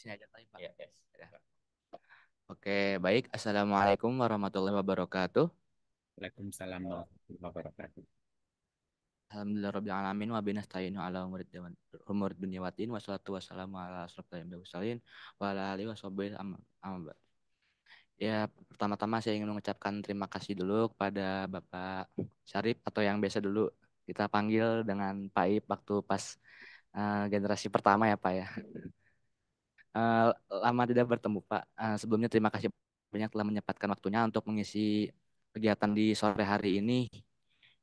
Sini aja kali, Pak. Ya, yes. Ya. Oke, baik. Assalamualaikum warahmatullahi wabarakatuh. Waalaikumsalam warahmatullahi wabarakatuh. Alhamdulillah rabbil alamin wa binasta'inu ala umur dunya waddin wassalatu wassalamu ala asrofil anbiya'i wal mursalin wa ala alihi washabihi amma ba'd. Ya, pertama-tama saya ingin mengucapkan terima kasih dulu kepada Bapak Syarif atau yang biasa dulu kita panggil dengan Pak Ip waktu pas generasi pertama ya Pak ya. Eh, Lama tidak bertemu Pak. Sebelumnya terima kasih banyak telah menyempatkan waktunya untuk mengisi kegiatan di sore hari ini,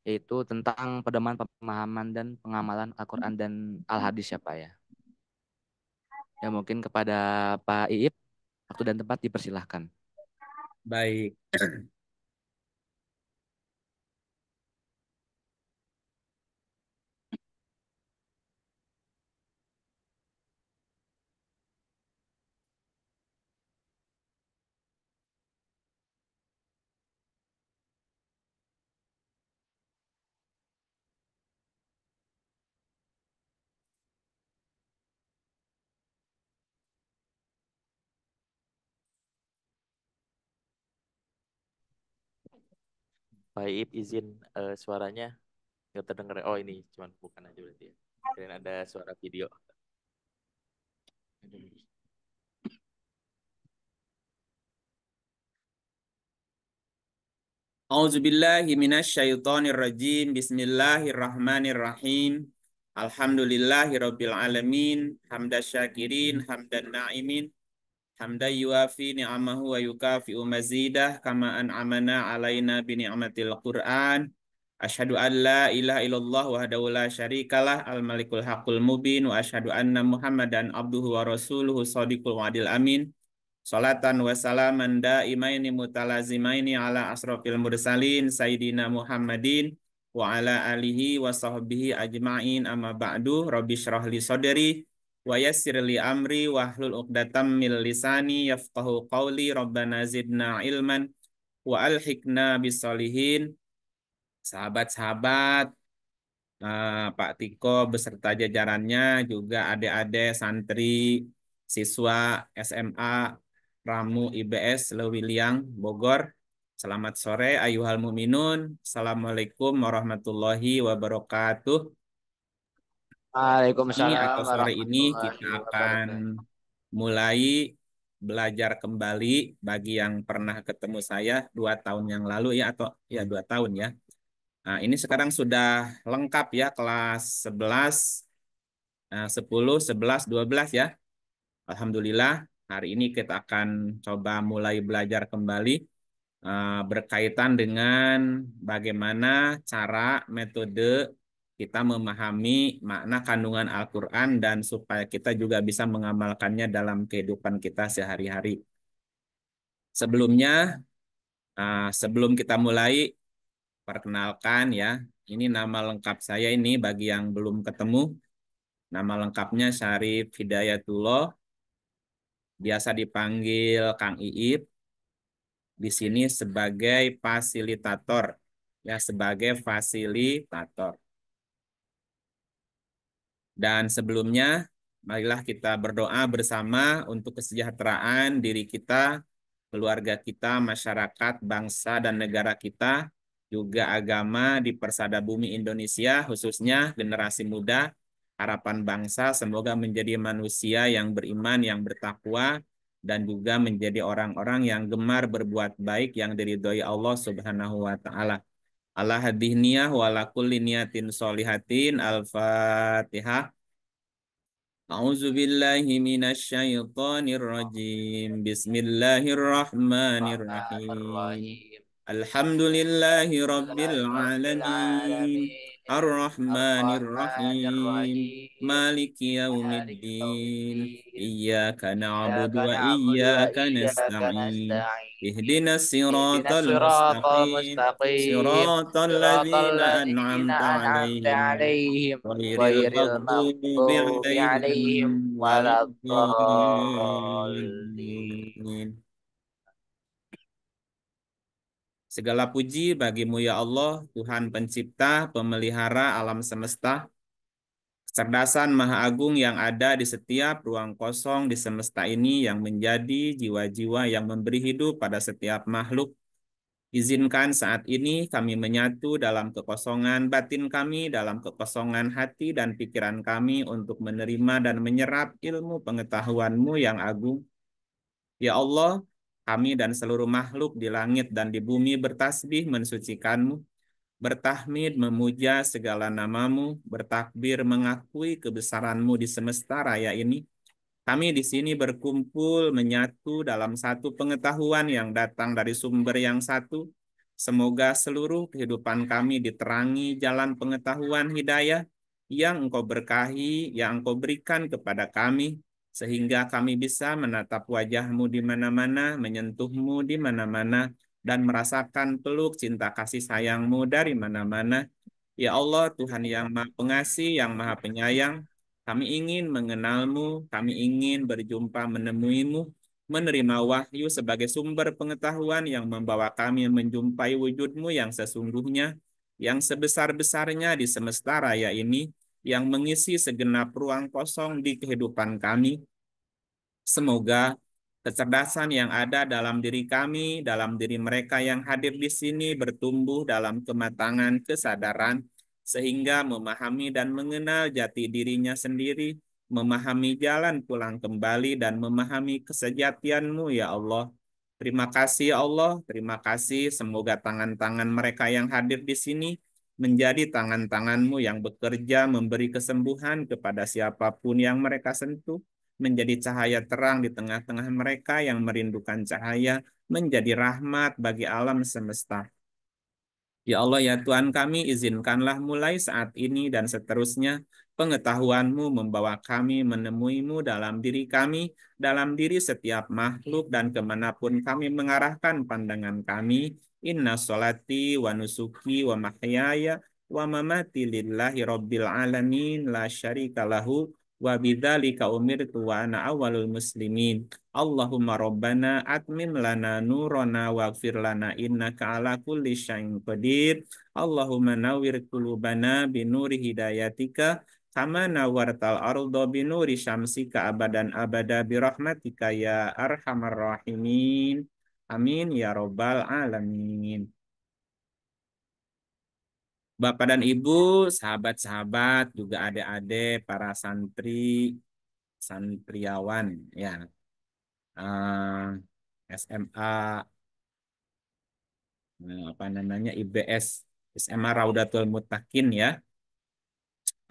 yaitu tentang pedoman pemahaman dan pengamalan Al-Quran dan Al-Hadis ya Pak ya. Ya mungkin kepada Pak Iip, waktu dan tempat dipersilahkan. Baik, Pak Iip izin suaranya nggak terdengar. Oh ini cuman bukan aja berarti ya. Kirain ada suara video. Auzubillahi minasyaitonirrajim. Bismillahirrahmanirrahim. Alhamdulillahirabbil alamin. Hamdasyakirin, hamdan na'imin, hamdan yuafi ni'amahu wa yukafi'u mazidah kama an'amana alaina bi ni'matil Qur'an. Asyhadu an la ilaha illallah wahdahu la syarikalah al-malikul haqqul mubin wa asyhadu anna Muhammadan abduhu wa rasuluhu shadiqul wa'dil amin. Salatan wa salaman daimaini mutalazimaini ala asrofil mursalin Sayyidina Muhammadin wa ala alihi wa sahbihi ajma'in amma ba'du rabbi syrah li sodri wa yassir li amri wa hlul uqdatam min lisani yafqahu qawli rabbana zidna ilman wa alhiqna bisolihin. Sahabat-sahabat, Pak Tiko beserta jajarannya, juga adik-adik santri siswa SMA Ramu IBS Lewiliang Bogor. Selamat sore ayuhal muminun. Assalamualaikum warahmatullahi wabarakatuh. Ini Waalaikumsalam atau sore ini kita warahmatullahi akan wabarakatuh. mulai belajar kembali bagi yang pernah ketemu saya 2 tahun yang lalu ya, atau ya 2 tahun ya. Nah, ini sekarang sudah lengkap ya, kelas 11, 10, 11, 12 ya. Alhamdulillah, hari ini kita akan coba mulai belajar kembali berkaitan dengan bagaimana cara metode kita memahami makna kandungan Al-Quran dan supaya kita juga bisa mengamalkannya dalam kehidupan kita sehari-hari. Sebelumnya, sebelum kita mulai, perkenalkan ya, ini nama lengkap saya ini bagi yang belum ketemu. Nama lengkapnya Syarif Hidayatullah, biasa dipanggil Kang Iip, di sini sebagai fasilitator. Ya, sebagai fasilitator. Dan sebelumnya, marilah kita berdoa bersama untuk kesejahteraan diri kita, keluarga kita, masyarakat, bangsa, dan negara kita, juga agama di persada bumi Indonesia, khususnya generasi muda, harapan bangsa, semoga menjadi manusia yang beriman, yang bertakwa, dan juga menjadi orang-orang yang gemar berbuat baik, yang diridhoi Allah Subhanahu wa Ta'ala. Allah hadihniyah wa ala kulli niyatin solihatin. Al-Fatihah. A'udzu billahi minasyaitonir rajim. Bismillahirrahmanirrahim. Bismillahirrahmanirrahim. Alhamdulillahi rabbil Rabbil alamin. alamin. Ar-Rahmanir Rahim. Ar-Rahmanir-Rahim. Maliki Maliki yaumiddin. yaumiddin. Iyyaka na'budu Iyyaka wa na'budu wa iyyaka iyyaka nasta'in. nasta'in. Ihdinas Ihdinas siratal siratal mustaqim. mustaqim. Siratal Siratal ladzina ladzina an'amta an'amta 'alaihim. 'alaihim Ghairil ghairil maghdubi maghdubi 'alaihim 'alaihim waladdallin. waladdallin. Segala puji bagimu ya Allah, Tuhan pencipta, pemelihara alam semesta, kecerdasan Maha Agung yang ada di setiap ruang kosong di semesta ini yang menjadi jiwa-jiwa yang memberi hidup pada setiap makhluk. Izinkan saat ini kami menyatu dalam kekosongan batin kami, dalam kekosongan hati dan pikiran kami untuk menerima dan menyerap ilmu pengetahuan-Mu yang agung. Ya Allah, kami dan seluruh makhluk di langit dan di bumi bertasbih mensucikan-Mu, bertahmid memuja segala nama-Mu, bertakbir mengakui kebesaran-Mu di semesta raya ini. Kami di sini berkumpul menyatu dalam satu pengetahuan yang datang dari sumber yang satu. Semoga seluruh kehidupan kami diterangi jalan pengetahuan hidayah yang Engkau berkahi, yang Engkau berikan kepada kami, sehingga kami bisa menatap wajah-Mu di mana-mana, menyentuh-Mu di mana-mana, dan merasakan peluk cinta kasih sayang-Mu dari mana-mana. Ya Allah, Tuhan yang Maha Pengasih, yang Maha Penyayang, kami ingin mengenal-Mu, kami ingin berjumpa menemui-Mu, menerima wahyu sebagai sumber pengetahuan yang membawa kami menjumpai wujud-Mu yang sesungguhnya, yang sebesar-besarnya di semesta raya ini, yang mengisi segenap ruang kosong di kehidupan kami. Semoga kecerdasan yang ada dalam diri kami, dalam diri mereka yang hadir di sini bertumbuh dalam kematangan kesadaran, sehingga memahami dan mengenal jati dirinya sendiri, memahami jalan pulang kembali, dan memahami kesejatian-Mu, ya Allah. Terima kasih, ya Allah. Terima kasih. Semoga tangan-tangan mereka yang hadir di sini menjadi tangan-tangan-Mu yang bekerja memberi kesembuhan kepada siapapun yang mereka sentuh, menjadi cahaya terang di tengah-tengah mereka yang merindukan cahaya, menjadi rahmat bagi alam semesta. Ya Allah, ya Tuhan kami, izinkanlah mulai saat ini dan seterusnya pengetahuan-Mu membawa kami menemui-Mu dalam diri kami, dalam diri setiap makhluk, dan kemanapun kami mengarahkan pandangan kami. Inna sholati wa nusuki wa mahyaya wa mamati lillahi rabbil alamin la syarika lahu wa bidzalika umirtu wa ana awwalul muslimin. Allahumma rabbana atmim lana nurana waghfir lana innaka ala kulli syai'in qadir. Allahumma nawwir qulubana binuri hidayatika kama nawwartal arda binuri syamsika abadan abada birahmatika ya arhamar rahimin. Amin ya rabbal alamin. Bapak dan Ibu, sahabat-sahabat, juga adik-adik, para santri, santriawan, ya, SMA, apa namanya, IBS, SMA Raudatul Muttaqin, ya.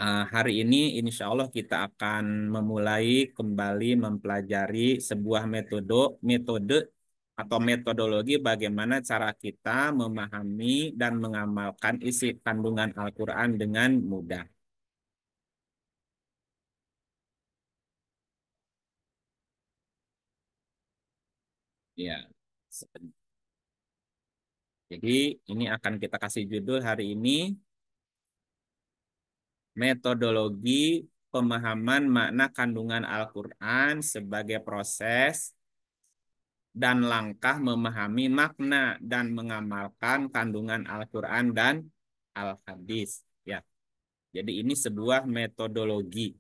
Hari ini insya Allah kita akan memulai kembali mempelajari sebuah metode atau metodologi bagaimana cara kita memahami dan mengamalkan isi kandungan Al-Quran dengan mudah. Ya, jadi ini akan kita kasih judul hari ini, metodologi pemahaman makna kandungan Al-Quran sebagai proses dan langkah memahami makna dan mengamalkan kandungan Al-Quran dan Al-Hadis. Ya, jadi ini sebuah metodologi.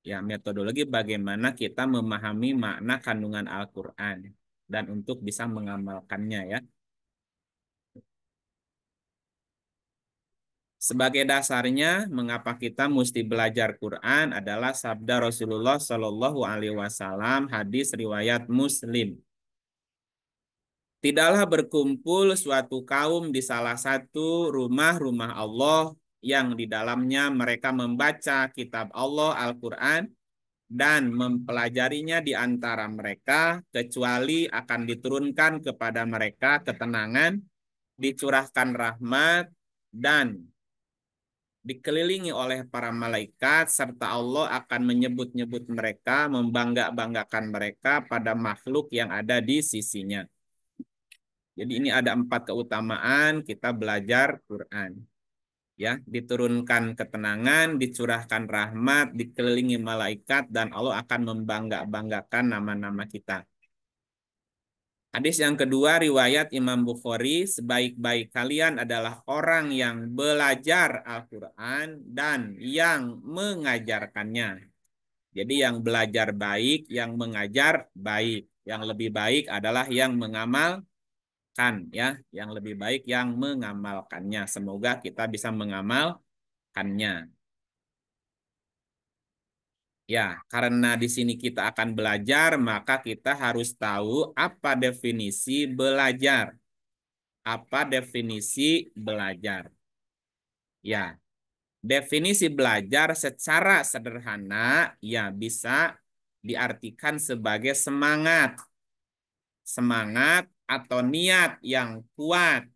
Ya, metodologi bagaimana kita memahami makna kandungan Al-Quran dan untuk bisa mengamalkannya, ya. Sebagai dasarnya, mengapa kita mesti belajar Quran adalah sabda Rasulullah Shallallahu Alaihi Wasallam, hadis riwayat Muslim. Tidaklah berkumpul suatu kaum di salah satu rumah-rumah Allah yang di dalamnya mereka membaca kitab Allah Al-Quran dan mempelajarinya di antara mereka, kecuali akan diturunkan kepada mereka ketenangan, dicurahkan rahmat, dan dikelilingi oleh para malaikat, serta Allah akan menyebut-nyebut mereka, membangga-banggakan mereka pada makhluk yang ada di sisinya. Jadi ini ada 4 keutamaan kita belajar Quran. Ya, diturunkan ketenangan, dicurahkan rahmat, dikelilingi malaikat, dan Allah akan membangga-banggakan nama-nama kita. Hadis yang kedua riwayat Imam Bukhari, sebaik-baik kalian adalah orang yang belajar Al-Quran dan yang mengajarkannya. Jadi yang belajar baik, yang mengajar baik. Yang lebih baik adalah yang mengamalkan, ya. Yang lebih baik yang mengamalkannya. Semoga kita bisa mengamalkannya. Ya, karena di sini kita akan belajar, maka kita harus tahu apa definisi belajar. Apa definisi belajar? Ya, definisi belajar secara sederhana ya bisa diartikan sebagai semangat. Semangat atau niat yang kuat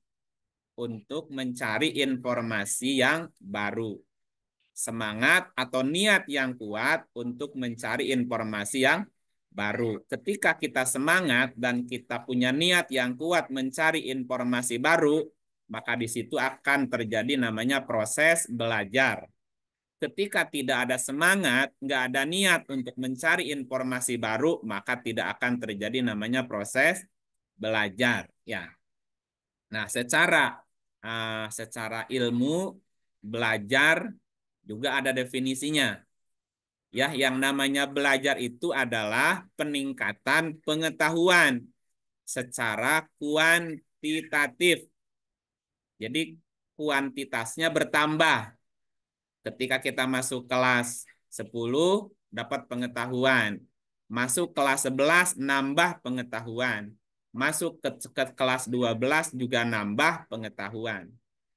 untuk mencari informasi yang baru. Semangat atau niat yang kuat untuk mencari informasi yang baru. Ketika kita semangat dan kita punya niat yang kuat mencari informasi baru, maka di situ akan terjadi namanya proses belajar. Ketika tidak ada semangat, nggak ada niat untuk mencari informasi baru, maka tidak akan terjadi namanya proses belajar. Ya, nah secara ilmu belajar juga ada definisinya. Ya, yang namanya belajar itu adalah peningkatan pengetahuan secara kuantitatif. Jadi kuantitasnya bertambah. Ketika kita masuk kelas 10 dapat pengetahuan. Masuk kelas 11 nambah pengetahuan. Masuk ke kelas 12 juga nambah pengetahuan.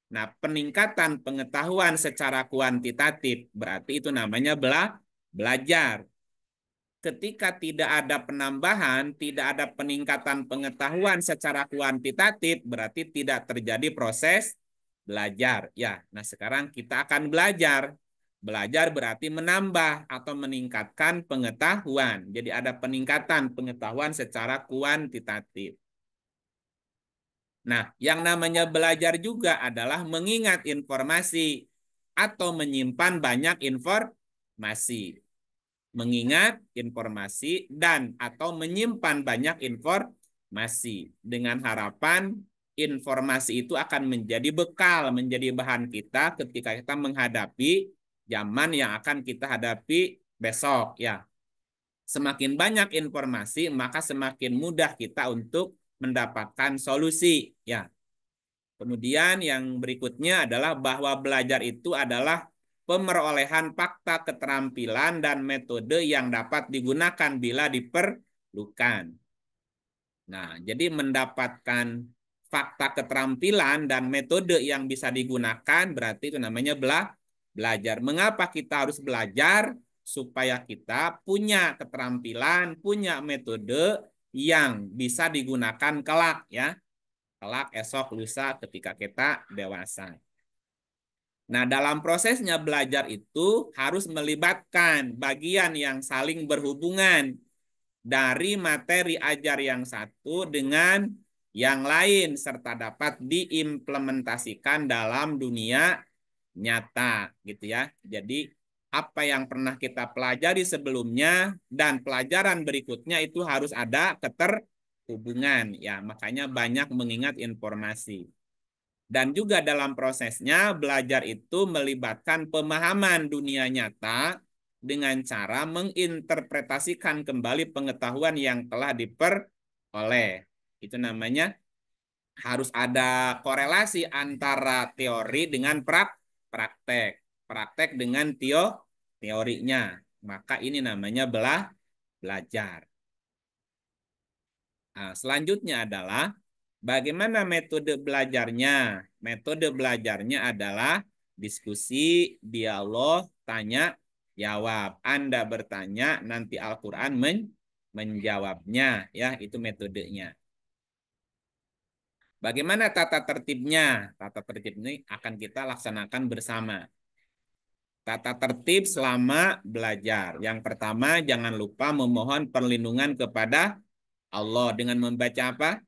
Nah, peningkatan pengetahuan secara kuantitatif berarti itu namanya belajar. Ketika tidak ada penambahan, tidak ada peningkatan pengetahuan secara kuantitatif, berarti tidak terjadi proses belajar. Ya, nah sekarang kita akan belajar. Belajar berarti menambah atau meningkatkan pengetahuan. Jadi ada peningkatan pengetahuan secara kuantitatif. Nah, yang namanya belajar juga adalah mengingat informasi atau menyimpan banyak informasi. Mengingat informasi dan atau menyimpan banyak informasi dengan harapan informasi itu akan menjadi bekal, menjadi bahan kita ketika kita menghadapi zaman yang akan kita hadapi besok ya. Semakin banyak informasi, maka semakin mudah kita untuk mendapatkan solusi ya. Kemudian yang berikutnya adalah bahwa belajar itu adalah pemerolehan fakta keterampilan dan metode yang dapat digunakan bila diperlukan. Nah, jadi mendapatkan fakta keterampilan dan metode yang bisa digunakan berarti itu namanya belajar. Mengapa kita harus belajar? Supaya kita punya keterampilan, punya metode yang bisa digunakan kelak ya. Kelak, esok, lusa ketika kita dewasa. Nah, dalam prosesnya belajar itu harus melibatkan bagian yang saling berhubungan dari materi ajar yang satu dengan yang lain serta dapat diimplementasikan dalam dunia nyata gitu ya. Jadi apa yang pernah kita pelajari sebelumnya dan pelajaran berikutnya itu harus ada keterhubungan ya. Makanya banyak mengingat informasi. Dan juga dalam prosesnya belajar itu melibatkan pemahaman dunia nyata dengan cara menginterpretasikan kembali pengetahuan yang telah diperoleh. Itu namanya harus ada korelasi antara teori dengan praktek. Praktek dengan teorinya. Maka ini namanya belajar. Nah, selanjutnya adalah bagaimana metode belajarnya? Metode belajarnya adalah diskusi, dialog, tanya, jawab. Anda bertanya, nanti Al-Quran menjawabnya. Ya, itu metodenya. Bagaimana tata tertibnya? Tata tertib ini akan kita laksanakan bersama. Tata tertib selama belajar. Yang pertama, jangan lupa memohon perlindungan kepada Allah dengan membaca apa?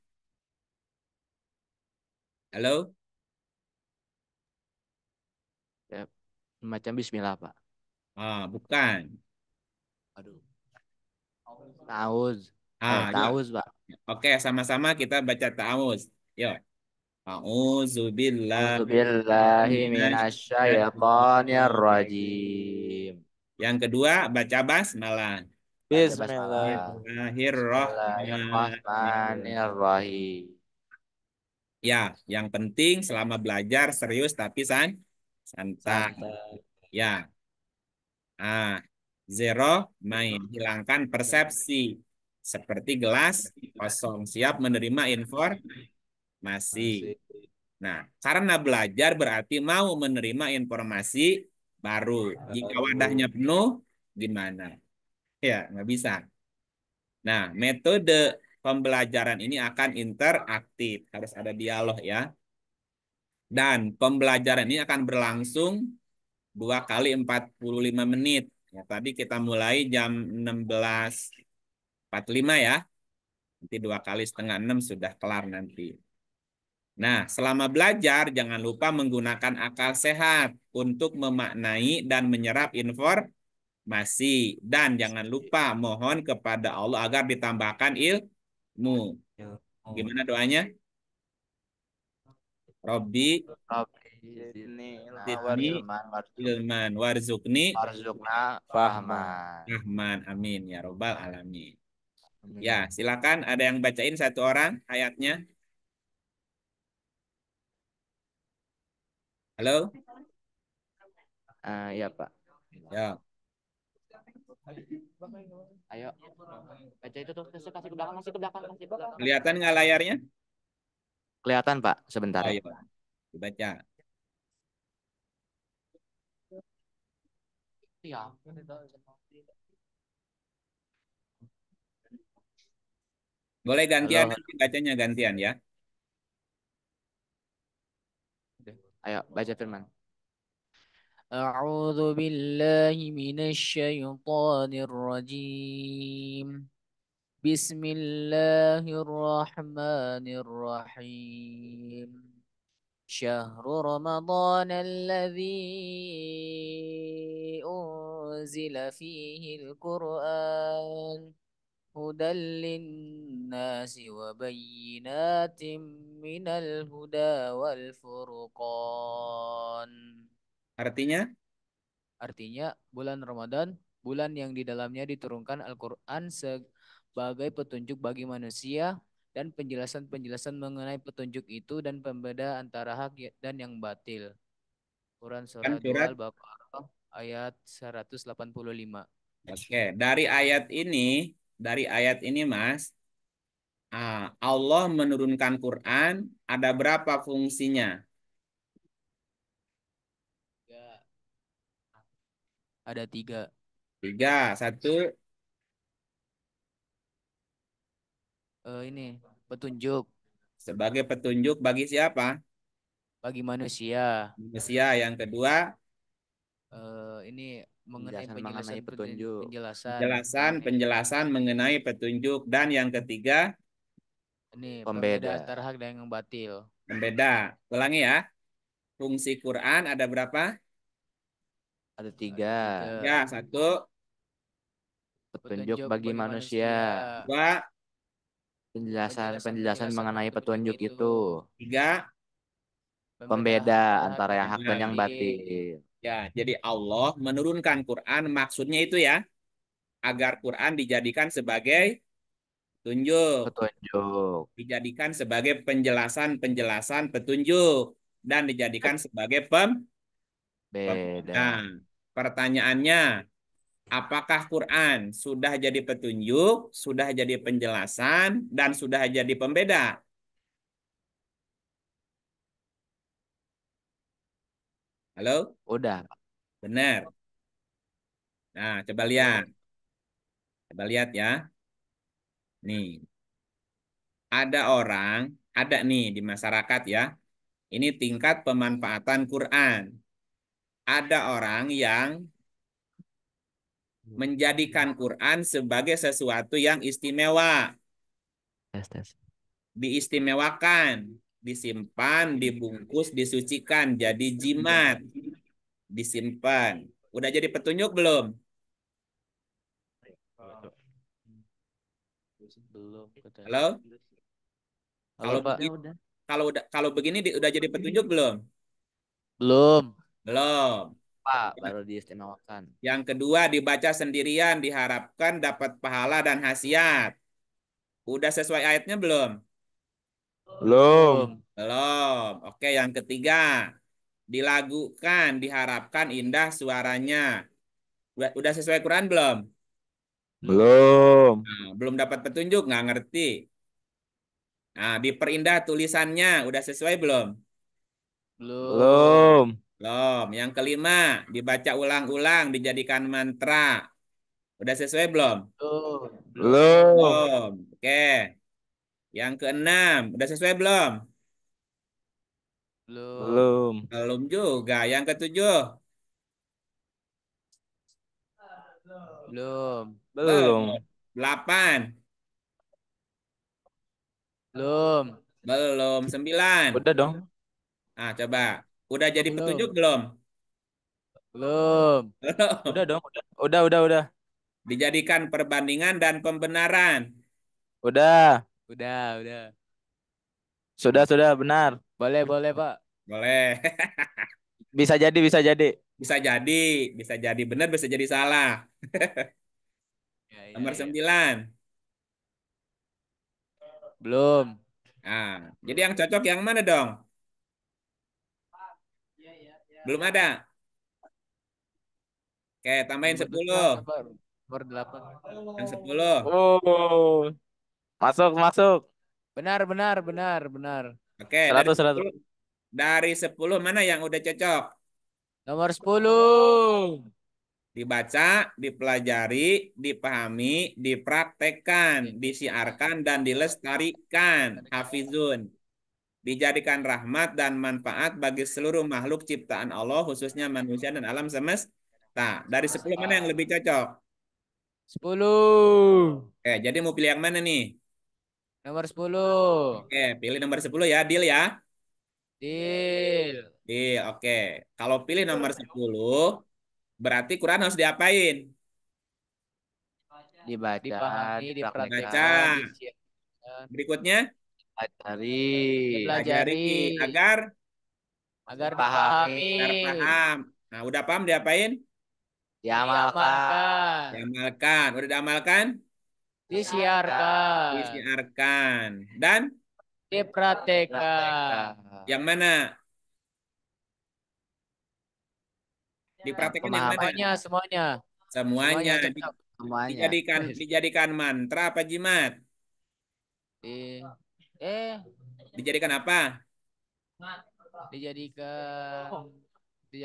Halo? Ya, macam bismillah, Pak. Ah, bukan. Aduh. Nauz. Yuk. Taus, Pak. Oke, sama-sama kita baca ta'awuz. Yuk. A'udzubillah A'udzubillahi minasyaitonir minasyaitonirrajim. rajim. Yang kedua, baca basmalah. Baca basmalah. Bismillahirrahmanirrahim. Bismillahirrahmanirrahim. Ya, yang penting selama belajar serius tapi santai. Santai. Ya, zero main, hilangkan persepsi seperti gelas kosong, siap menerima informasi. Masih. Nah, karena belajar berarti mau menerima informasi baru. Jika wadahnya Baru. penuh, gimana? Ya, nggak bisa. Nah, metode pembelajaran ini akan interaktif, harus ada dialog ya. Dan pembelajaran ini akan berlangsung 2 kali 45 menit. Ya, tadi kita mulai jam 16.45 ya. Nanti 2 kali setengah 6 sudah kelar nanti. Nah, selama belajar jangan lupa menggunakan akal sehat untuk memaknai dan menyerap informasi. Dan jangan lupa mohon kepada Allah agar ditambahkan ilmu. Gimana doanya? Robbi Rabbi zidni zidni ilman ilman warzukni warzuqna fahman. rahman. Amin ya robbal alamin. Ya, Amin. silakan ada yang bacain satu orang ayatnya. Halo? Iya, Pak. Ya, Ayo. Baca itu tuh, kasih ke belakang, kasih ke belakang, kasih ke belakang. kelihatan nggak layarnya? Kelihatan, Pak, sebentar ya. Ayo, dibaca. Iya. Boleh gantian Halo. nanti bacanya gantian ya. Ayo, baca firman. أعوذ بالله من الشيطان الرجيم بسم الله الرحمن الرحيم شهر رمضان الذي أنزل فيه القرآن هدى للناس وبينات من الهدى والفرقان. Artinya, Artinya bulan Ramadan, bulan yang di dalamnya diturunkan Al-Quran sebagai petunjuk bagi manusia dan penjelasan-penjelasan mengenai petunjuk itu dan pembeda antara hak dan yang batil. Quran kan Surah 2 surat. Al-Baqarah ayat 185. Oke, dari ayat ini Mas, Allah menurunkan Quran ada berapa fungsinya? Ya. Ada tiga. Tiga. Satu, Ini petunjuk sebagai petunjuk bagi siapa? bagi manusia. Manusia. Yang kedua, Ini mengenai penjelasan penjelasan mengenai petunjuk. penjelasan Penjelasan, mengenai penjelasan mengenai petunjuk. Dan yang ketiga, ini pembeda pembeda. antara hak dan yang batil. Pembeda. Ulangi ya. Fungsi Quran ada berapa? Ada tiga. Ya, satu. Petunjuk bagi manusia. Dua. Penjelasan mengenai petunjuk itu. Tiga. Pembeda antara yang hak dan yang Batin. batil. Ya, jadi Allah menurunkan Quran maksudnya itu ya, agar Quran dijadikan sebagai petunjuk, Petunjuk. dijadikan sebagai penjelasan-penjelasan petunjuk, dan dijadikan sebagai Beda. Nah, pertanyaannya, apakah Quran sudah jadi petunjuk, sudah jadi penjelasan, dan sudah jadi pembeda? Halo? Udah. Benar. Nah, coba lihat. Eh, Coba lihat ya. Nih, ada nih di masyarakat ya. Ini tingkat pemanfaatan Quran. Ada orang yang menjadikan Quran sebagai sesuatu yang istimewa, tes tes. diistimewakan, disimpan, dibungkus, disucikan, jadi jimat, disimpan. Udah jadi petunjuk belum? Belum kata. Halo? Halo, Kalau Pak. begini, kalau begini udah jadi petunjuk belum? Belum. Belum. Pak, baru diistimewakan. Yang kedua dibaca sendirian diharapkan dapat pahala dan khasiat. Udah sesuai ayatnya belum? Belum. Belum. Oke, yang ketiga dilagukan diharapkan indah suaranya. Udah sesuai Quran belum? Belum. Nah, belum dapat petunjuk, nggak ngerti. Nah, diperindah tulisannya, udah sesuai belum? Belum. Belum. Belum. Yang kelima, dibaca ulang-ulang, dijadikan mantra. Udah sesuai belum? Belum. Belum. Belum. Oke. Yang keenam, udah sesuai belum? Belum. Belum. Belum juga. Yang ketujuh, Belum. belum. Belum. Delapan, Belum. belum. Sembilan. Udah dong. Nah, coba. Udah jadi petunjuk Belum. belum? Belum. Udah dong. Udah. Dijadikan perbandingan dan pembenaran. Udah. Udah. Sudah benar. Boleh, Pak. Boleh. Bisa jadi, bisa jadi. Bisa jadi. Bisa jadi benar, bisa jadi salah. Nomor Ya. 9. Belum. Nah, jadi yang cocok yang mana dong? Belum ada. Oke, tambahin Nomor 10. 8, Pak. Nomor 8. Yang 10. Oh. Masuk. Benar. Oke, dari 100. 10. Dari 10 mana yang udah cocok? Nomor 10. Dibaca, dipelajari, dipahami, dipraktekkan, disiarkan, dan dilestarikan. Hafizun. Dijadikan rahmat dan manfaat bagi seluruh makhluk ciptaan Allah, khususnya manusia dan alam semesta. Dari 10 mana yang lebih cocok? 10. Oke, jadi mau pilih yang mana nih? Nomor 10. Oke, pilih nomor 10 ya, deal ya. Deal. Deal, oke. Kalau pilih nomor 10, berarti Quran harus diapain? Dibaca, dipahami, Dibaca. dipraktekkan, disiapkan, Berikutnya, dipelajari pelajari agar agar dipahami, paham. Nah, udah paham diapain? diamalkan, Diamalkan. Udah diamalkan? disiarkan, Disiarkan. Dan dipraktekkan. yang mana? Dipraktekkan yang mana? Semuanya Semuanya cocok. dijadikan mantra apa jimat? Di, eh, Dijadikan apa? dijadikan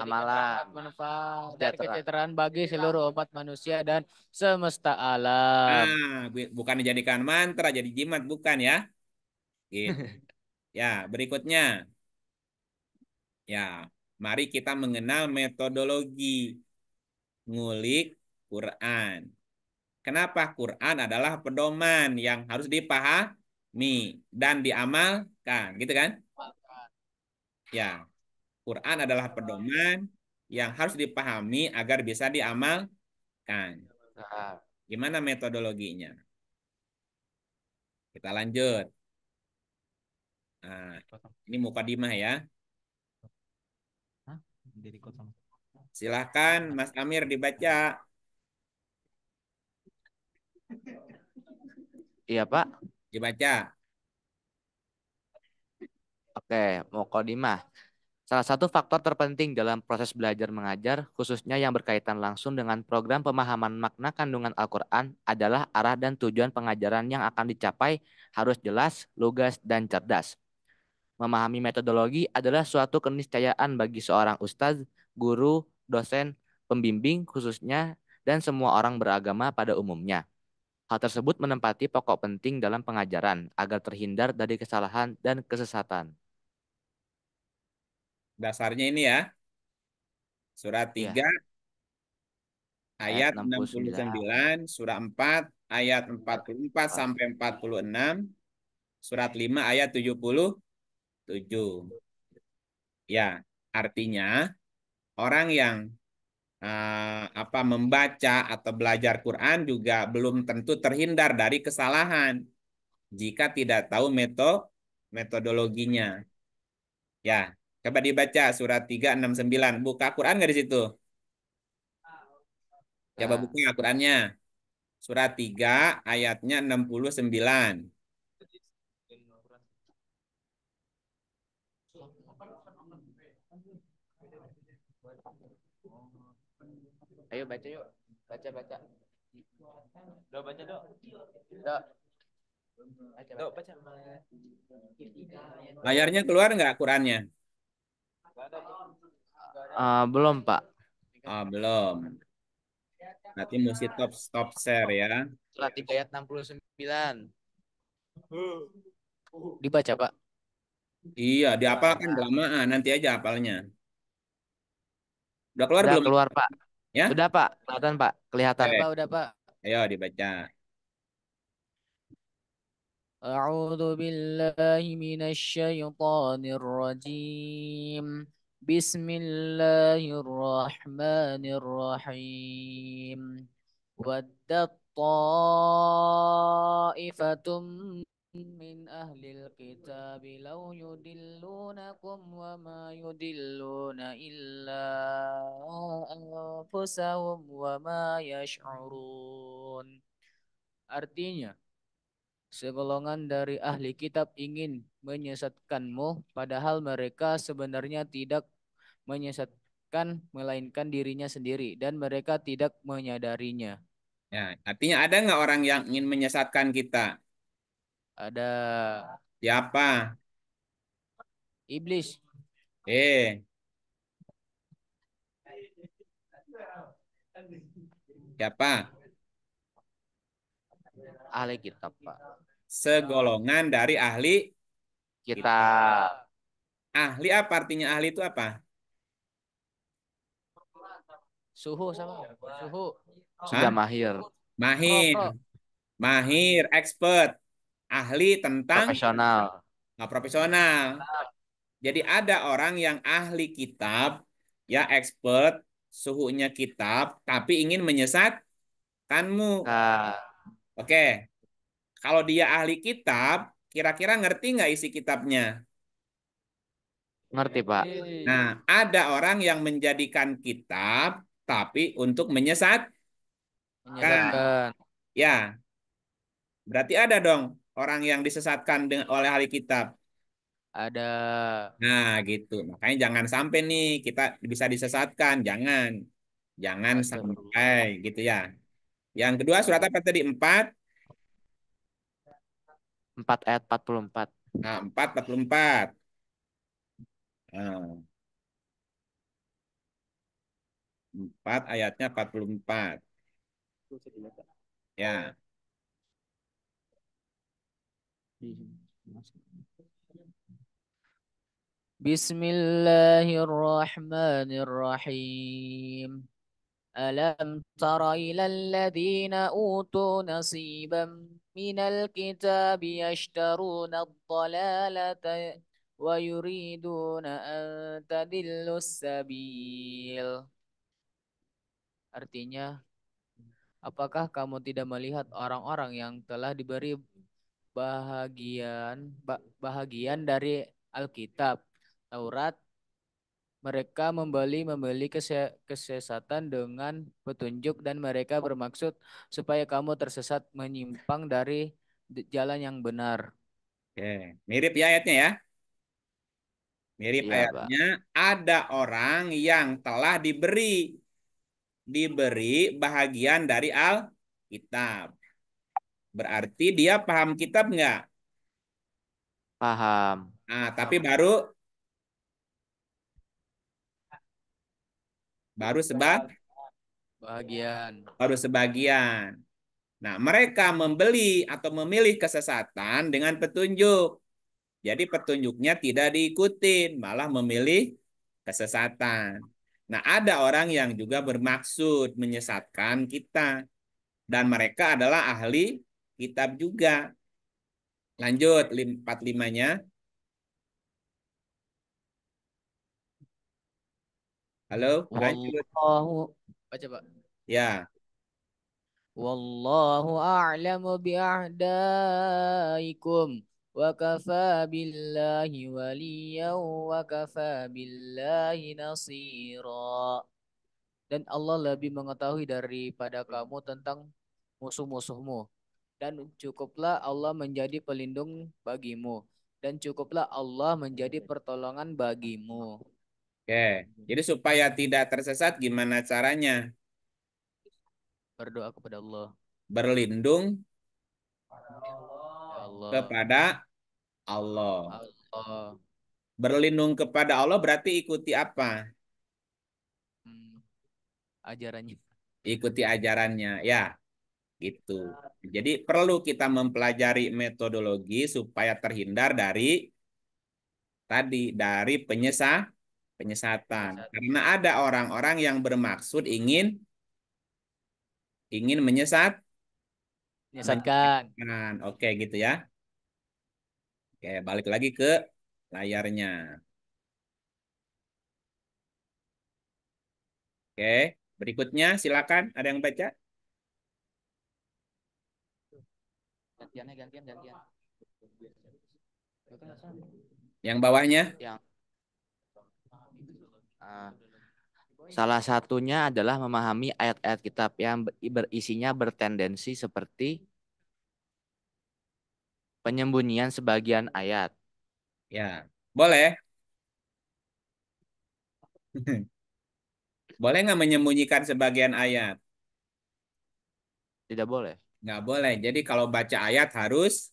Amalan. manfaat dan kesejahteraan bagi seluruh umat manusia dan semesta alam. Bukan dijadikan mantra, jadi jimat bukan ya? Gitu. Ya, berikutnya. Ya, mari kita mengenal metodologi ngulik Quran. Kenapa Quran adalah pedoman yang harus dipahami dan diamalkan, gitu kan? Ya, Quran adalah pedoman yang harus dipahami agar bisa diamalkan. Gimana metodologinya? Kita lanjut. Nah, ini mukadimah ya. Silahkan Mas Amir dibaca. Iya, Pak. Dibaca. Oke, Muqaddimah. Salah satu faktor terpenting dalam proses belajar mengajar, khususnya yang berkaitan langsung dengan program pemahaman makna kandungan Al-Quran, adalah arah dan tujuan pengajaran yang akan dicapai harus jelas, lugas, dan cerdas. Memahami metodologi adalah suatu keniscayaan bagi seorang ustadz, guru, dosen, pembimbing khususnya, dan semua orang beragama pada umumnya. Hal tersebut menempati pokok penting dalam pengajaran agar terhindar dari kesalahan dan kesesatan. Dasarnya ini ya. Surat Ya, 3 ayat ayat enam puluh 69. sembilan, surah 4 ayat 44 Ah, sampai 46, surat 5 ayat 77. Ya, artinya orang yang membaca atau belajar Quran juga belum tentu terhindar dari kesalahan jika tidak tahu metodologinya. Ya, coba dibaca surat 369. Buka Quran nggak di situ? Coba Nah, buka Qurannya. Surat 3 ayatnya 69. ayo baca yuk. Baca. Udah baca dong. Yuk, Dok, baca. Layarnya keluar nggak Qurannya? Belum, Pak. Oh, belum. Nanti mesti stop share ya. Surat 3 ayat 69. Dibaca, Pak. Iya, dihafalkan kelamaan. Nanti aja hafalnya. Udah keluar Udah belum? keluar, Pak. Ya? Udah, Pak. Kelihatan, Pak. Kelihatan, Oke. Pak. Udah, Pak. Ayo dibaca. أعوذ بالله من الشيطان الرجيم بسم الله الرحمن الرحيم ودت طائفة من أهل الكتاب لو يدلونكم وما يدلون إلا أنفسهم وما يشعرون. Artinya, segolongan dari ahli kitab ingin menyesatkanmu, padahal mereka sebenarnya tidak menyesatkan, melainkan dirinya sendiri, dan mereka tidak menyadarinya. Ya, artinya ada nggak orang yang ingin menyesatkan kita? Ada Siapa? iblis, Eh, siapa? ahli kitab, Pak. Segolongan dari ahli Kita kitab. Ahli apa artinya ahli itu apa? suhu sama suhu Hah? sudah mahir, Mahir. pro Mahir, expert. Ahli tentang profesional. profesional. Jadi ada orang yang ahli kitab, ya expert, suhunya kitab, tapi ingin menyesatkanmu. Nah, Oke, kalau dia ahli kitab, kira-kira ngerti nggak isi kitabnya? ngerti, Pak. Nah, ada orang yang menjadikan kitab, tapi untuk menyesatkan. Menyesatkan. Ya, berarti ada dong orang yang disesatkan oleh ahli kitab. Ada Nah, gitu. Makanya jangan sampai nih kita bisa disesatkan. Jangan. Jangan Astagfirullah. sampai gitu ya. Yang kedua surat apa tadi? 4. 4 ayat 44. Nah, 4:44. Nah, 4 ayatnya 44. Ya. Bismillahirrahmanirrahim. Alam tara ilal ladzina utu nasiban minal kitabi yashtaruna ad-dalalata wa yuriduna an tadillus sabil. Artinya, apakah kamu tidak melihat orang-orang yang telah diberi bahagian dari Alkitab, Taurat? Mereka membeli kesesatan dengan petunjuk dan mereka bermaksud supaya kamu tersesat menyimpang dari jalan yang benar. Oke. Mirip ya ayatnya ya. Mirip Iya, Pak. ayatnya. Ada orang yang telah diberi bahagian dari Alkitab. Berarti dia paham kitab nggak? Paham. Nah, tapi baru baru sebab Bahagian. baru sebagian. Nah, mereka membeli atau memilih kesesatan dengan petunjuk. Jadi petunjuknya tidak diikutin, malah memilih kesesatan. Nah, ada orang yang juga bermaksud menyesatkan kita. Dan mereka adalah ahli kitab juga. Lanjut, 45-nya. Halo, lanjut. Wallahu Baca, Pak. Ya, Wallahu a'lamu bi'a'daikum wa kafa billahi waliyan wa kafa billahi nasira. Dan Allah lebih mengetahui daripada kamu tentang musuh-musuhmu. Dan cukuplah Allah menjadi pelindung bagimu. Dan cukuplah Allah menjadi pertolongan bagimu. oke. Jadi supaya tidak tersesat gimana caranya? Berdoa kepada Allah. Berlindung Ya Allah. kepada Allah. Allah. Berlindung kepada Allah berarti ikuti apa? Hmm, ajarannya. Ikuti ajarannya. Ya, gitu. Jadi perlu kita mempelajari metodologi supaya terhindar dari penyesatan. Karena ada orang-orang yang bermaksud ingin Menyesatkan. menyesatkan. Oke, gitu ya. Oke, balik lagi ke layarnya. Oke, berikutnya silakan ada yang baca. Gantian. Yang bawahnya. Yang ah, salah satunya adalah memahami ayat-ayat kitab yang berisinya bertendensi seperti penyembunyian sebagian ayat. Ya, boleh. Boleh nggak menyembunyikan sebagian ayat? Tidak boleh. Nggak boleh. Jadi kalau baca ayat harus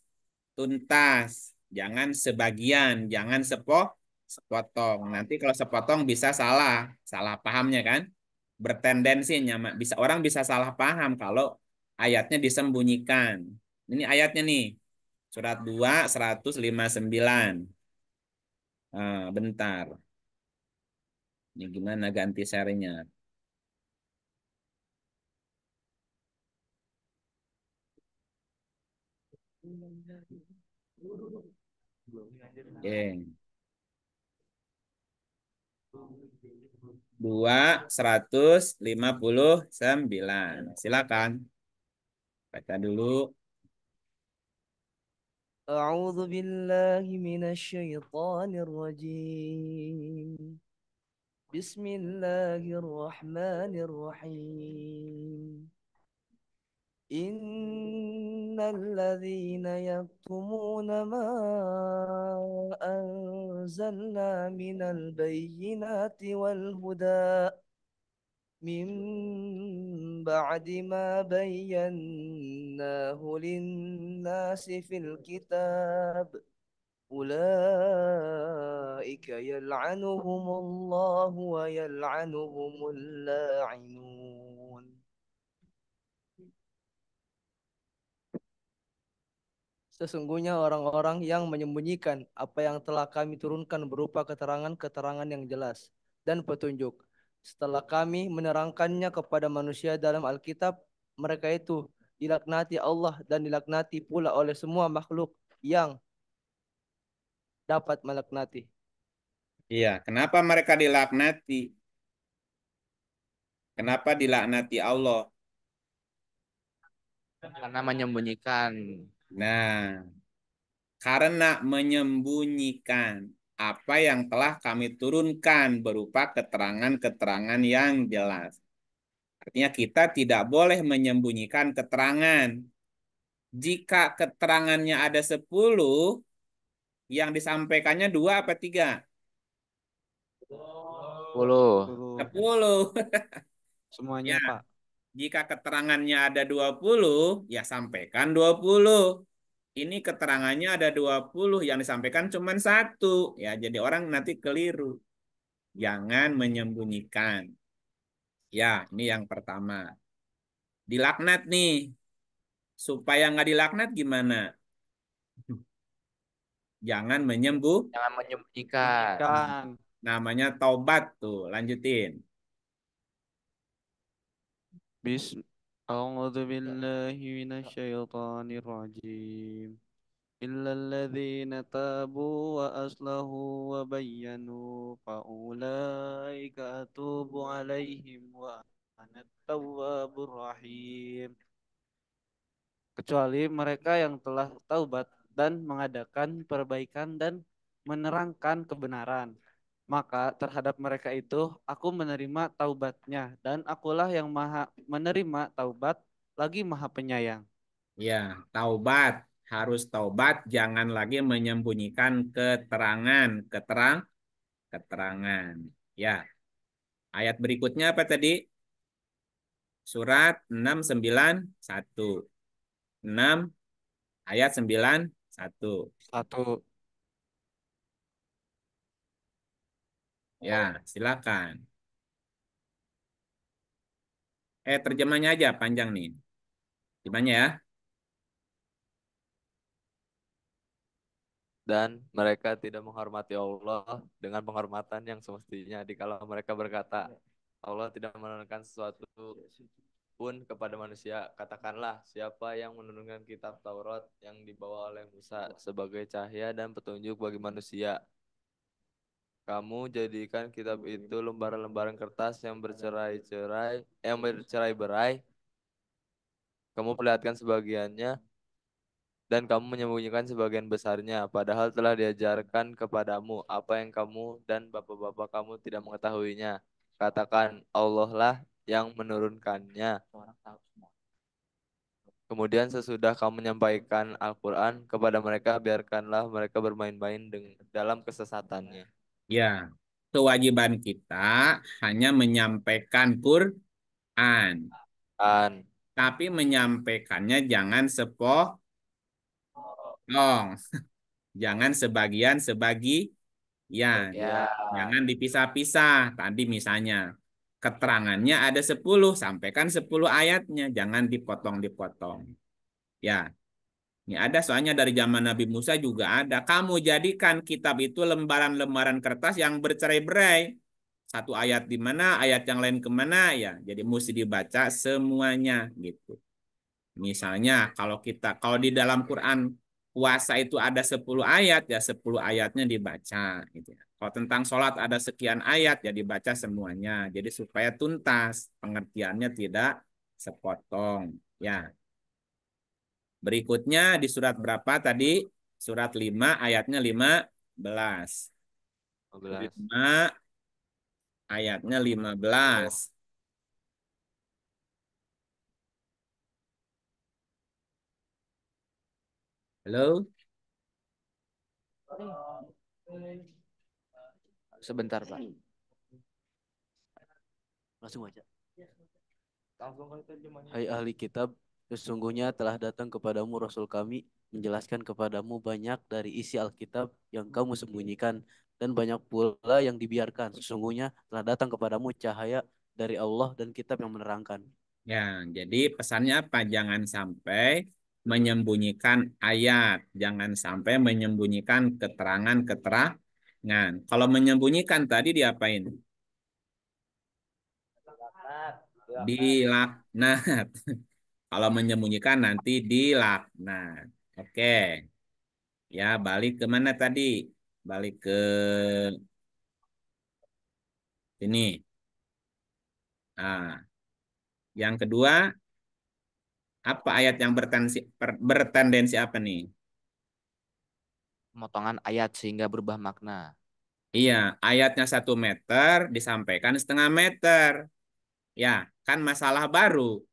tuntas. Jangan sebagian, jangan sepotong. Nanti kalau sepotong bisa salah pahamnya kan? Bertendensinya, bisa orang bisa salah paham kalau ayatnya disembunyikan. Ini ayatnya nih, surat 2, 159. Bentar. Ini gimana ganti serinya? Oke. 2, 159. Silakan. Baca dulu. أعوذ بالله من الشيطان الرجيم بسم الله الرحمن الرحيم إن الذين يكتمون ما أنزلنا من البينات والهدى من بعد ما بيناه للناس في الكتاب أولئك يلعنهم الله ويلعنهم اللاعنون. Sesungguhnya orang-orang yang menyembunyikan apa yang telah kami turunkan berupa keterangan-keterangan yang jelas dan petunjuk. Setelah kami menerangkannya kepada manusia dalam Alkitab, mereka itu dilaknati Allah dan dilaknati pula oleh semua makhluk yang dapat melaknati. Iya, kenapa mereka dilaknati? Kenapa dilaknati Allah? Karena menyembunyikan. Nah, karena menyembunyikan apa yang telah kami turunkan berupa keterangan-keterangan yang jelas. Artinya kita tidak boleh menyembunyikan keterangan. Jika keterangannya ada 10, yang disampaikannya 2 apa 3? 10. 10. Semuanya, Ya, Pak. jika keterangannya ada 20, ya sampaikan 20. Ini keterangannya ada 20, yang disampaikan cuma 1. Ya, jadi orang nanti keliru. Jangan menyembunyikan. Ya, ini yang pertama. Dilaknat nih. Supaya nggak dilaknat gimana? Jangan Jangan menyembunyikan. Kan. namanya taubat tuh. Lanjutin. Bis A'udzu billahi minasyaitonir rajim. إلا الذين تابوا وأصلحوا وبينوا فأولئك أتوب عليهم وأنا Ana tawwabur rahim. Kecuali mereka yang telah taubat dan mengadakan perbaikan dan menerangkan kebenaran. Maka terhadap mereka itu aku menerima taubatnya dan akulah yang maha menerima taubat lagi maha penyayang. Ya, taubat. Harus taubat, jangan lagi menyembunyikan keterangan. Ya, ayat berikutnya apa tadi? Surat 691. 6 ayat 91. Satu. Ya, silakan. Terjemahnya aja panjang nih. Gimana ya? Dan mereka tidak menghormati Allah dengan penghormatan yang semestinya dikala mereka berkata, Allah tidak menurunkan sesuatu pun kepada manusia. Katakanlah, siapa yang menurunkan kitab Taurat yang dibawa oleh Musa sebagai cahaya dan petunjuk bagi manusia? Kamu jadikan kitab itu lembaran-lembaran kertas yang bercerai-berai. Kamu perlihatkan sebagiannya dan kamu menyembunyikan sebagian besarnya, padahal telah diajarkan kepadamu apa yang kamu dan bapak-bapak kamu tidak mengetahuinya. Katakan, Allah lah yang menurunkannya. Kemudian sesudah kamu menyampaikan Al-Quran kepada mereka, biarkanlah mereka bermain-main dalam kesesatannya. Ya, kewajiban kita hanya menyampaikan Quran, An, tapi menyampaikannya jangan sepotong, jangan sebagian-sebagian, ya, jangan dipisah-pisah. Tadi misalnya keterangannya ada 10, sampaikan 10 ayatnya, jangan dipotong-dipotong. Ya, ini ada soalnya dari zaman Nabi Musa juga ada. Kamu jadikan kitab itu lembaran-lembaran kertas yang bercerai-berai. Satu ayat di mana, ayat yang lain kemana, ya. Jadi mesti dibaca semuanya gitu. Misalnya kalau di dalam Quran puasa itu ada 10 ayat, ya 10 ayatnya dibaca gitu ya. Kalau tentang sholat ada sekian ayat, ya dibaca semuanya. Jadi supaya tuntas, pengertiannya tidak sepotong. Ya. Berikutnya di surat berapa tadi? Surat 5 ayatnya 15. 15. 5 ayatnya 15. Halo? Sebentar, Pak. Langsung aja. Hai ahli kitab, sesungguhnya telah datang kepadamu Rasul kami, menjelaskan kepadamu banyak dari isi Alkitab yang kamu sembunyikan, dan banyak pula yang dibiarkan. Sesungguhnya telah datang kepadamu cahaya dari Allah dan kitab yang menerangkan. Ya, jadi pesannya apa? Jangan sampai menyembunyikan ayat, jangan sampai menyembunyikan keterangan. Kalau menyembunyikan tadi diapain? Dilaknat. Kalau menyembunyikan nanti dilaknat. Oke. Ya, balik ke mana tadi? Balik ke sini. Nah, yang kedua, apa ayat yang bertendensi apa nih? Pemotongan ayat sehingga berubah makna. Iya, ayatnya 1 meter disampaikan setengah meter. Ya, kan masalah baru.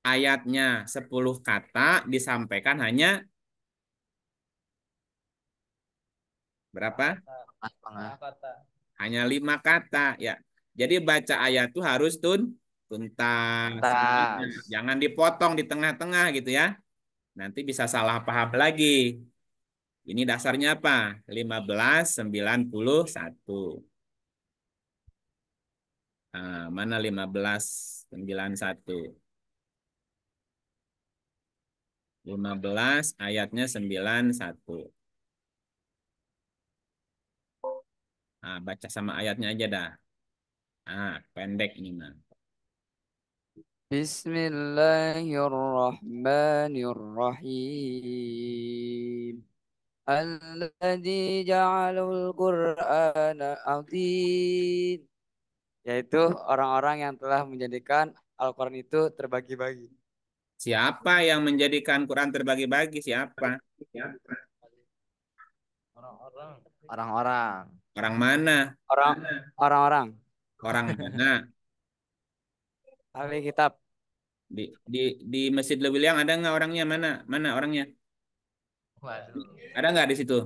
Ayatnya 10 kata disampaikan hanya berapa? Setengah. Hanya 5 kata. Ya, jadi baca ayat itu harus tuntas. Tas. Jangan dipotong di tengah-tengah gitu ya. Nanti bisa salah paham lagi. Ini dasarnya apa? 1591. Nah, mana 1591? 15 ayatnya 91. Nah, baca sama ayatnya aja dah. Pendek ini mah. Bismillahirrahmanirrahim. Alladzi ja'alul Qur'ana 'azim. yaitu orang-orang yang telah menjadikan Al-Quran itu terbagi-bagi. Siapa yang menjadikan Quran terbagi-bagi? Siapa? Orang-orang. Orang mana? Orang-orang Orang mana? ahli kitab. Di Masjid Lewiliang ada nggak orangnya? Mana? Mana orangnya? Waduh. Ada nggak di situ?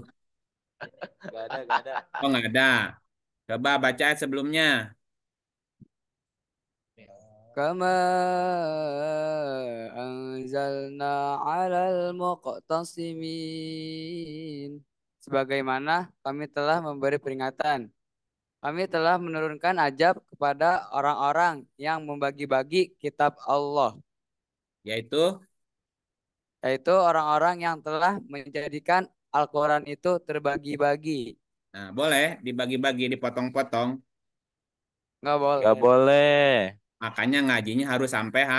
Gak ada, gak ada. Oh, nggak ada. Coba baca ayat sebelumnya. Kama anzalna 'alal muqtasimin. Sebagaimana kami telah memberi peringatan. Kami telah menurunkan azab kepada orang-orang yang membagi-bagi kitab Allah, Yaitu, yaitu orang-orang yang telah menjadikan Al-Quran itu terbagi-bagi. nah boleh dibagi-bagi, dipotong-potong. Nggak boleh. Gak boleh. Makanya ngajinya harus sampai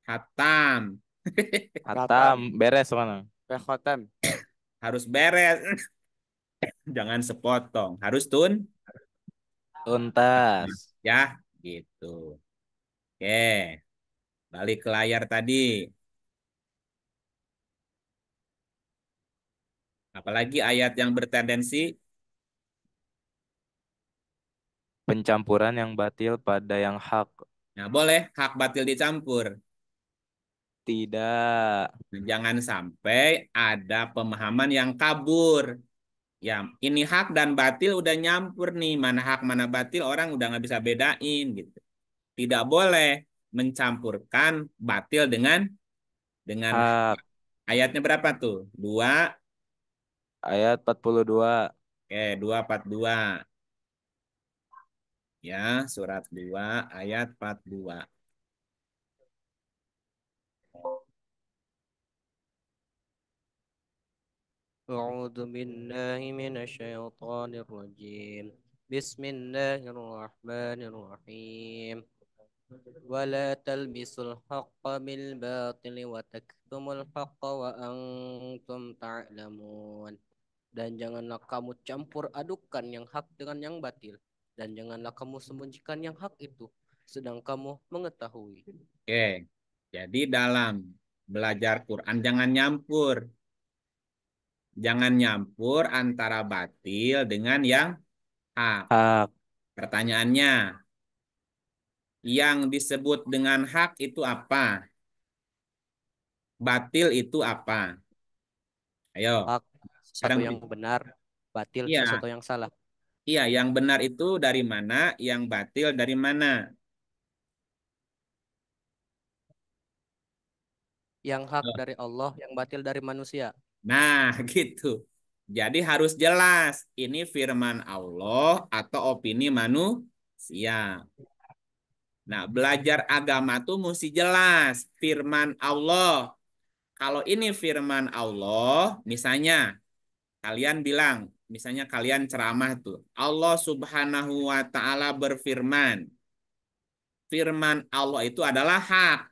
hatam. Hatam, beres mana? Khotam. Harus beres. Jangan sepotong. Harus Tuntas. ya, gitu. Oke, balik ke layar tadi. Apalagi ayat yang bertendensi Pencampuran yang batil pada yang hak. nah, boleh hak batil dicampur. Tidak. Jangan sampai ada pemahaman yang kabur. Ya, ini hak dan batil udah nyampur nih. Mana hak, mana batil, orang udah nggak bisa bedain gitu. Tidak boleh mencampurkan batil dengan Hak. ayatnya berapa tuh? Dua. Ayat 42. Oke, 242. Ya, surat 2 ayat 42. أعوذ بالله من الشيطان الرجيم بسم الله الرحمن الرحيم ولا تلبسوا الحق بالباطل وتكتموا الحق وأنتم تعلمون. Dan janganlah kamu campur adukan yang hak dengan yang batil, dan janganlah kamu sembunyikan yang hak itu sedang kamu mengetahui. Oke, jadi dalam belajar Quran jangan nyampur. Jangan nyampur antara batil dengan yang hak. Hak. Pertanyaannya, yang disebut dengan hak itu apa? Batil itu apa? Ayo, Hak sesuatu sekarang yang benar, batil iya, sesuatu yang salah. iya, yang benar itu dari mana? Yang batil dari mana? Yang hak dari Allah, yang batil dari manusia. Nah, gitu. Jadi harus jelas ini firman Allah atau opini manusia. Nah, belajar agama tuh mesti jelas firman Allah. Kalau ini firman Allah, misalnya kalian bilang, misalnya kalian ceramah tuh, Allah Subhanahu wa taala berfirman. Firman Allah itu adalah hak.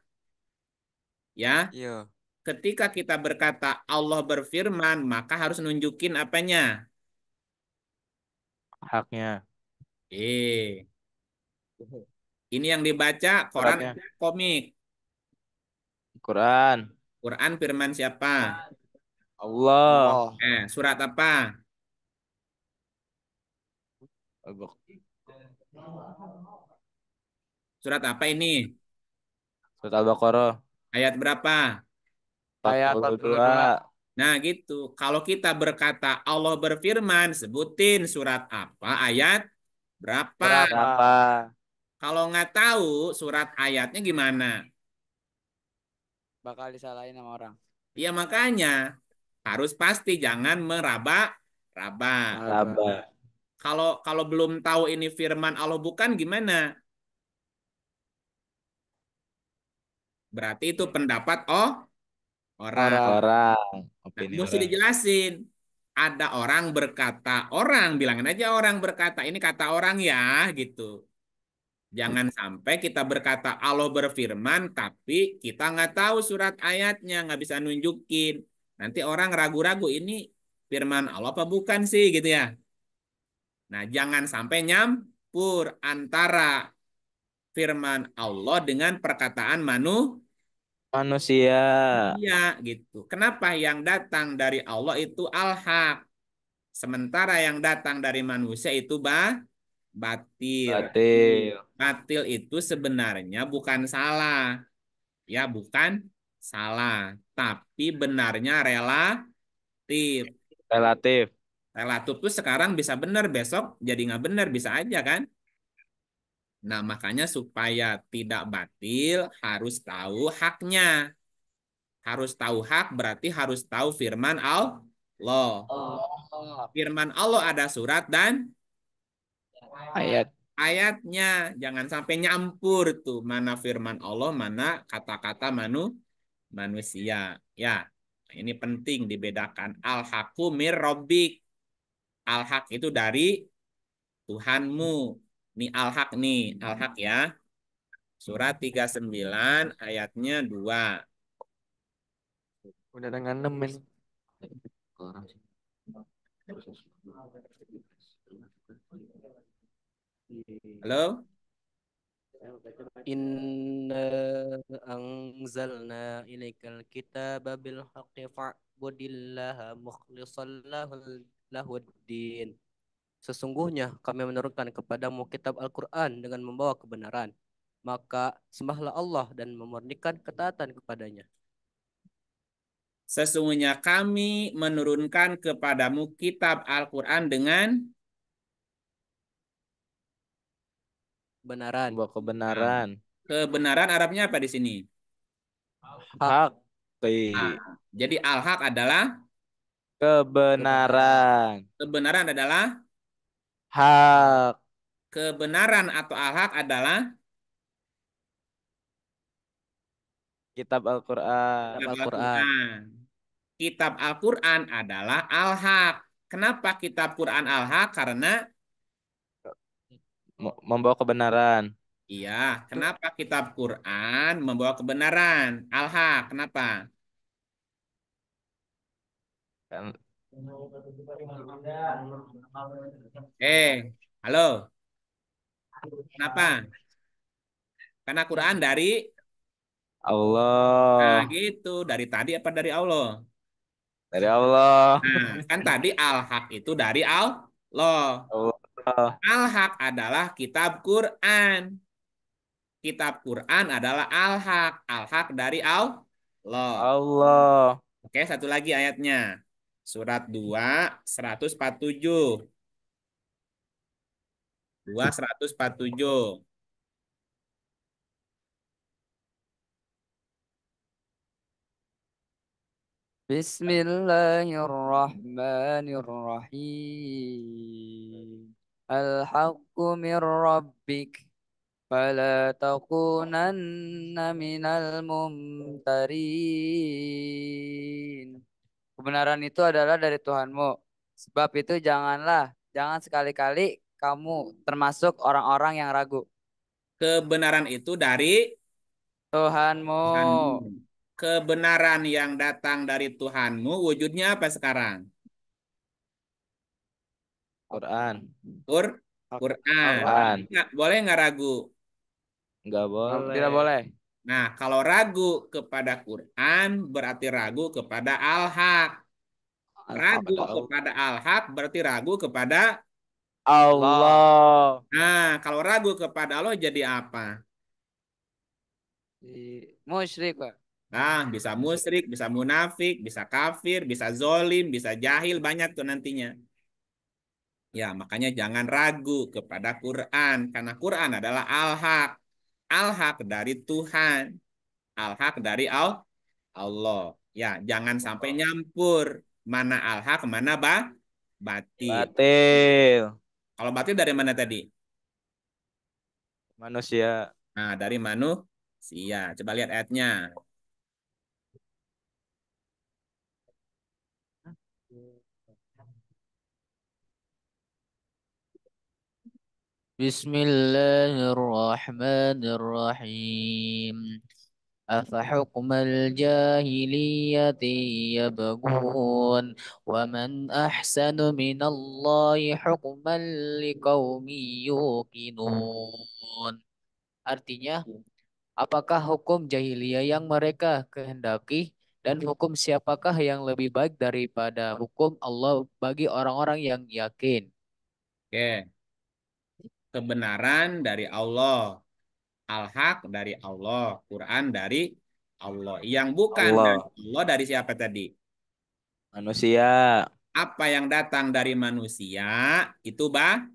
Ya, Iya. ketika kita berkata Allah berfirman, maka harus nunjukin apanya? Haknya. Ini yang dibaca koran Suratnya. komik. Quran. Quran firman siapa? Allah. Surat apa? Surat apa ini? Surat Al-Baqarah. Ayat berapa? Ayat 42. Nah gitu. Kalau kita berkata Allah berfirman, sebutin surat apa, ayat berapa. Berapa? Kalau nggak tahu surat ayatnya gimana? Bakal disalahin sama orang. Ya makanya harus pasti jangan meraba-raba. Raba. Kalau belum tahu ini firman Allah bukan gimana? Berarti itu pendapat orang. Orang. Nah, Opini mesti orang. dijelasin. Ada orang berkata, orang bilangin aja orang berkata, ini kata orang ya gitu. Jangan sampai kita berkata Allah berfirman, tapi kita nggak tahu surat ayatnya, nggak bisa nunjukin. Nanti orang ragu-ragu ini firman Allah apa bukan sih gitu ya. Nah, jangan sampai nyampur antara firman Allah dengan perkataan Manusia. manusia gitu. Kenapa yang datang dari Allah itu al-haq, sementara yang datang dari manusia itu batil. Batil. Batil itu sebenarnya bukan salah, ya bukan salah, tapi benarnya relatif. Relatif. Relatif tuh sekarang bisa benar, besok jadi nggak benar, bisa aja kan? Nah, makanya supaya tidak batil harus tahu haknya. Harus tahu hak berarti harus tahu firman Allah. Allah. Firman Allah ada surat dan Ayat. ayatnya. Jangan sampai nyampur tuh mana firman Allah, mana kata-kata manusia. Ya, ini penting dibedakan. Al-haqqu mir rabbik. Al-haq itu dari Tuhanmu. Nih al-haq nih, al-haq ya. Surat 39 ayatnya 2. Udah dengan 6 men. Orang sih. Halo? Inna anzalna ilaikal kitaba bil haqqi fa'budillaha mukhlishan lahuddin. Sesungguhnya kami menurunkan kepadamu kitab Al-Quran dengan membawa kebenaran. Maka sembahlah Allah dan memurnikan ketaatan kepadanya. Sesungguhnya kami menurunkan kepadamu kitab Al-Quran dengan Kebenaran. Membawa kebenaran. kebenaran. Arabnya apa di sini? Hak. Nah, jadi al-haq adalah Kebenaran. kebenaran adalah Hak. kebenaran atau al-haq adalah Kitab Al-Quran. kitab Al-Quran. Al-Quran. Kitab Al-Quran adalah al-haq. Kenapa kitab Quran al-haq? Karena Membawa kebenaran. iya, kenapa kitab Quran membawa kebenaran? Al-haq, kenapa? Kan Halo, kenapa? Karena Quran dari, nah Allah. gitu, dari tadi apa dari Allah? Dari Allah. Nah, kan tadi al-haq itu dari Allah. Allah. Al-haq adalah kitab Quran. Kitab Quran adalah al-haq. Al-haq dari Allah. Allah. Oke, satu lagi ayatnya. Surat 2, 147. 2, 147. Bismillahirrahmanirrahim. Al-haqqu min rabbik. Fala takunanna minal mumtarin. Kebenaran itu adalah dari Tuhanmu. Sebab itu jangan sekali-kali kamu termasuk orang-orang yang ragu. Kebenaran itu dari Tuhanmu. Tuhanmu. Kebenaran yang datang dari Tuhanmu, wujudnya apa sekarang? Quran. Quran. Quran. Boleh nggak ragu? Enggak boleh. Tidak boleh. Nah, kalau ragu kepada Quran, berarti ragu kepada Al-Haq. Ragu kepada Al-Haq, berarti ragu kepada, Allah. nah, kalau ragu kepada Allah jadi apa? Musyrik, Pak. Nah, bisa musyrik, bisa munafik, bisa kafir, bisa zolim, bisa jahil, banyak tuh nantinya. Ya, makanya jangan ragu kepada Quran, karena Quran adalah Al-Haq. Al-Haq dari Tuhan. Al-Haq dari Allah. Ya, jangan sampai nyampur. Mana al-haq, mana batil. Batil. Kalau batil dari mana tadi? Manusia. Nah, dari manusia. Coba lihat ayatnya. Bismillahirrahmanirrahim. أفحكم الجاهلية يبغون ومن أحسن من الله حكما لقوم يوقنون. Artinya, apakah hukum jahiliyah yang mereka kehendaki dan hukum siapakah yang lebih baik daripada hukum Allah bagi orang-orang yang yakin? Oke, kebenaran dari Allah, al-haq dari Allah, Quran dari Allah. Yang bukan dari Allah, Allah dari siapa tadi? manusia, Apa yang datang dari manusia itu batil.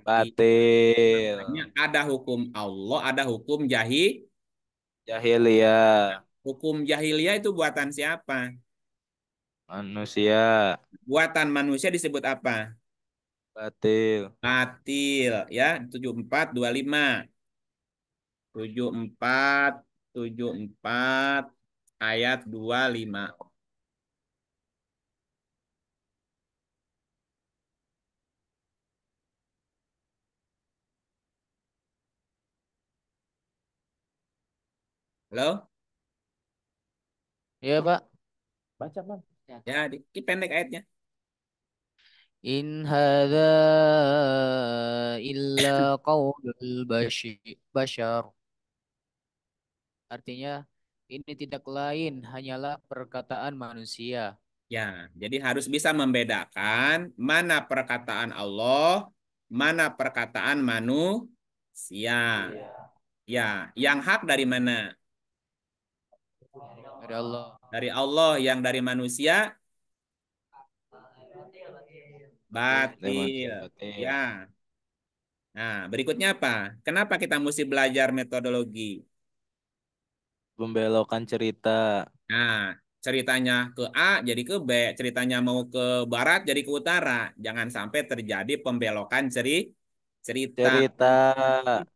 batil, Makanya ada hukum Allah, ada hukum jahiliyah, hukum jahiliyah itu buatan siapa? manusia, Buatan manusia disebut apa? batil. Batil ya, 7425. 74 74 ayat 25. Halo? Ya, Pak. Baca, Bang. Ya, pendek ayatnya. In hadza illa qaulul bashar. Artinya, ini tidak lain hanyalah perkataan manusia. Ya, jadi harus bisa membedakan mana perkataan Allah, mana perkataan manusia. Ya, yang hak dari mana? Dari Allah. Dari Allah, yang dari manusia Dari manusia, batil. batil. Ya. Nah, berikutnya apa? Kenapa kita mesti belajar metodologi? Pembelokan cerita. Nah, ceritanya ke A jadi ke B, ceritanya mau ke barat jadi ke utara. Jangan sampai terjadi pembelokan cerita. Cerita.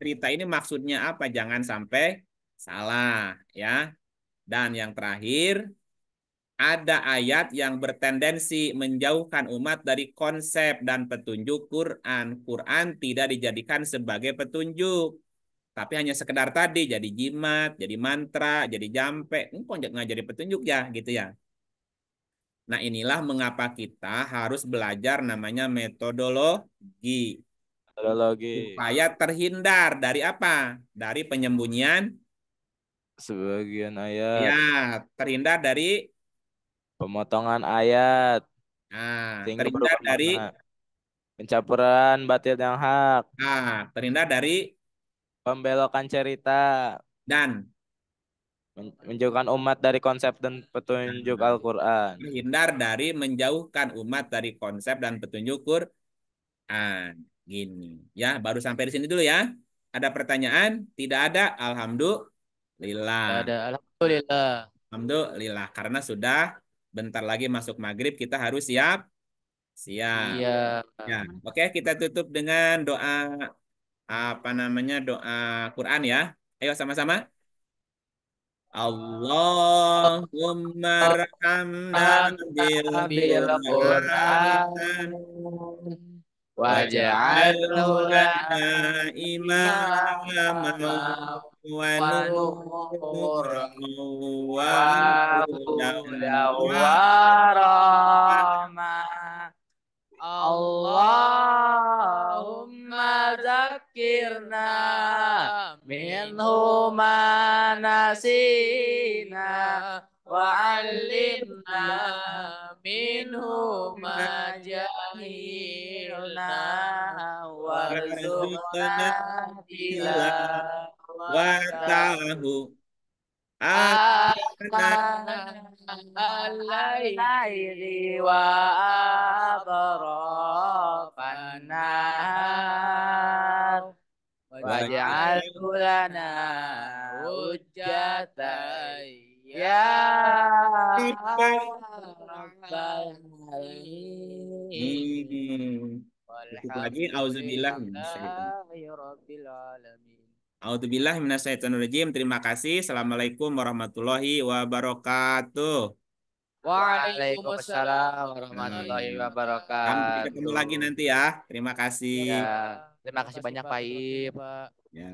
Cerita ini maksudnya apa? Jangan sampai salah, ya. Dan yang terakhir, ada ayat yang bertendensi menjauhkan umat dari konsep dan petunjuk Quran. Quran tidak dijadikan sebagai petunjuk, tapi hanya sekedar tadi jadi jimat, jadi mantra, jadi jampe. Kok nggak jadi petunjuk ya, gitu ya. Nah, inilah mengapa kita harus belajar namanya metodologi Metodologi. supaya terhindar dari apa? Dari penyembunyian, Sebagian ya, ayat. terhindar dari, Pemotongan ayat. Sehingga terhindar berubah dari, makna. Pencampuran batil yang hak. terhindar dari, Pembelokan cerita. dan Menjauhkan umat dari konsep dan petunjuk nah, Al-Quran. terhindar dari menjauhkan umat dari konsep dan petunjuk Quran. Gini, ya, baru sampai di sini dulu ya. Ada pertanyaan? Tidak ada? Alhamdulillah. Tidak ada. Alhamdulillah. Alhamdulillah, karena sudah bentar lagi masuk maghrib, kita harus siap. Siap. Iya. Ya, oke, kita tutup dengan doa, apa namanya, doa Quran ya. Ayo sama-sama. Allahumma rahamna bil Bil Quran Quran waj'alhu waj'alhu lana lana imama imama wa wa nuran nuran wa wa hudan huda wa wa rahmah. Allahumma zakirna minhu ma nasina wa allimna minhu ma jahilna warzuqna warzuqna tilawata tilawatahu al-laili wa atrafan nahar waj'alhu lana hujjatan ya rabbal alamin Cukup lagi. Auzubillah minasyaitonir walhamdulillahi rabbil alamin. Auzubillah minasyaitonirrajim. Terima kasih. Assalamualaikum warahmatullahi wabarakatuh. Waalaikumsalam warahmatullahi Hmm. Sampai ketemu wabarakatuh. lagi nanti ya. Terima kasih. Ya, terima kasih banyak Pak Ip.